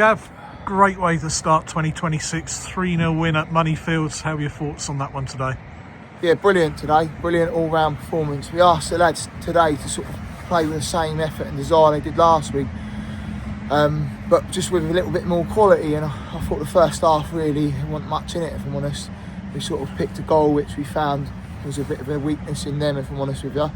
Gav, great way to start 2026, 3-0 win at Moneyfields. How are your thoughts on that one today? Yeah, brilliant today. Brilliant all-round performance. We asked the lads today to sort of play with the same effort and desire they did last week, but just with a little bit more quality. And I thought the first half really wasn't much in it, if I'm honest. We sort of picked a goal which we found was a bit of a weakness in them, if I'm honest with you,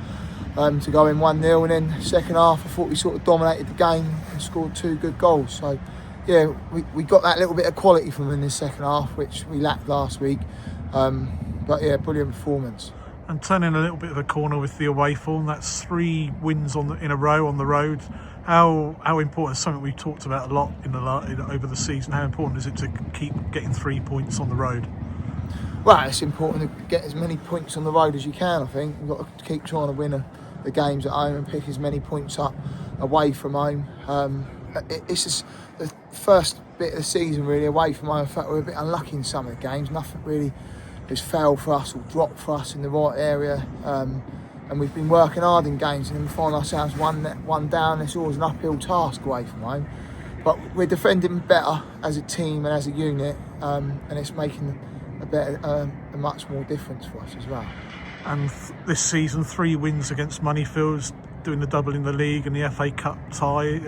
to go in 1-0. And then second half, I thought we sort of dominated the game and scored 2 good goals. So yeah, we got that little bit of quality from them in the second half, which we lacked last week. But yeah, brilliant performance. And turning a little bit of a corner with the away form, that's 3 wins in a row on the road. How important is something we've talked about a lot over the season? How important is it to keep getting 3 points on the road? Well, it's important to get as many points on the road as you can. I think we've got to keep trying to win the games at home and pick as many points up away from home. It's just the first bit of the season really away from home. In fact, we're a bit unlucky in some of the games. Nothing really has failed for us or dropped for us in the right area. And we've been working hard in games, and then we find ourselves one down. It's always an uphill task away from home. But we're defending better as a team and as a unit, and it's making a much more difference for us as well. And this season, 3 wins against Moneyfields, doing the double in the league and the FA Cup tie.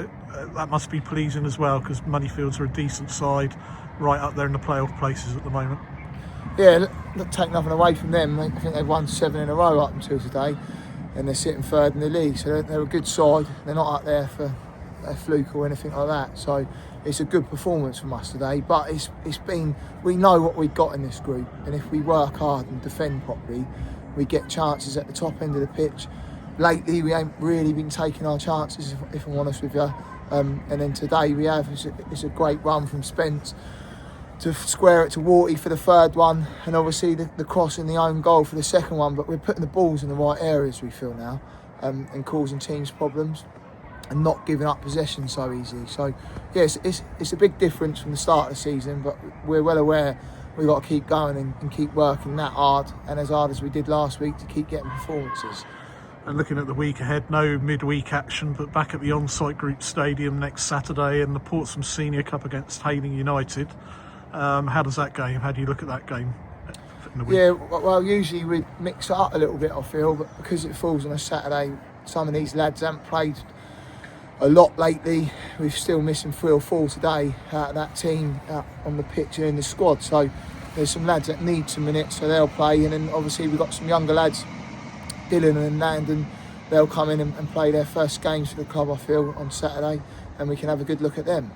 That must be pleasing as well, because Moneyfields are a decent side, right up there in the playoff places at the moment. Yeah, not take nothing away from them. I think they've won 7 in a row up until today, and they're sitting 3rd in the league. So they're a good side. They're not up there for a fluke or anything like that. So it's a good performance from us today. But we know what we've got in this group, and if we work hard and defend properly, we get chances at the top end of the pitch. Lately, we ain't really been taking our chances, if I'm honest with you. And then today we have. It's a great run from Spence to square it to Warty for the 3rd one, and obviously the cross in the own goal for the 2nd one. But we're putting the balls in the right areas, we feel now, and causing teams problems and not giving up possession so easily. So yes, it's a big difference from the start of the season, but we're well aware we've got to keep going and keep working that hard, and as hard as we did last week, to keep getting performances. And looking at the week ahead, no midweek action, but back at the on-site group stadium next Saturday in the Portsmouth Senior Cup against Hayling United. How does that game? How do you look at that game in the week? Yeah, well, usually we mix it up a little bit, I feel, but because it falls on a Saturday, some of these lads haven't played a lot lately. We're still missing 3 or 4 today out of that team out on the pitch and in the squad. So there's some lads that need some minutes, so they'll play. And then obviously we've got some younger lads, Dylan and Landon. They'll come in and play their first games for the club, I feel, on Saturday, and we can have a good look at them.